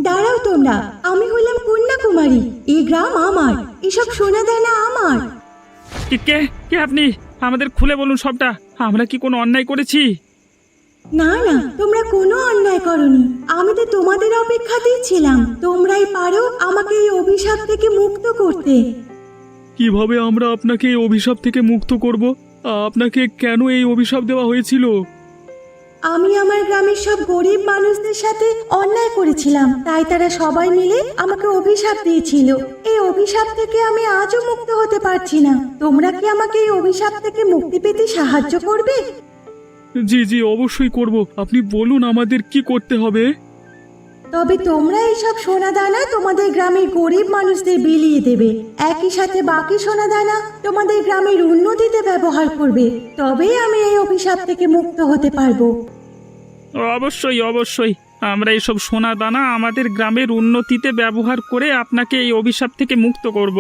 দাঁড়াও তোমরা, আমি হলাম কন্যাকুমারী। এই গ্রাম আমার, এসব সোনা দানা আমার। কে কে আপনি? আমাদের খুলে বলুন সবটা। আমরা কি কোনো অন্যায় করেছি? না না, তোমরা কোনো অন্যায় করনি। আমি তো তোমাদের অপেক্ষাতেই ছিলাম। তোমরাই পারো আমাকে এই অভিশাপ থেকে মুক্ত করতে। কিভাবে আমরা আপনাকে এই অভিশাপ থেকে মুক্ত করব? আপনাকে কেন এই অভিশাপ দেওয়া হয়েছিল? আমি আমার গ্রামের সব গরিব মানুষদের সাথে অন্যায় করেছিলাম, তাই তারা সবাই মিলে আমাকে অভিশাপ দিয়েছিল। এই অভিশাপ থেকে আমি আজও মুক্ত হতে পারছি না। তোমরা কি আমাকে এই অভিশাপ থেকে মুক্তি পেতে সাহায্য করবে? জি জি, অবশ্যই করব। আপনি বলুন আমাদের কি করতে হবে। তবে তোমরা এইসব সোনা দানা তোমাদের গ্রামের গরিব মানুষদের বিলিয়ে দেবে। একই সাথে বাকি সোনা দানা তোমাদের গ্রামের উন্নতিতে ব্যবহার করবে। তবেই আমি এই অভিশাপ থেকে মুক্ত হতে পারবো। অবশ্যই অবশ্যই, আমরা এইসব সোনা দানা আমাদের গ্রামের উন্নতিতে ব্যবহার করে আপনাকে এই অভিশাপ থেকে মুক্ত করব।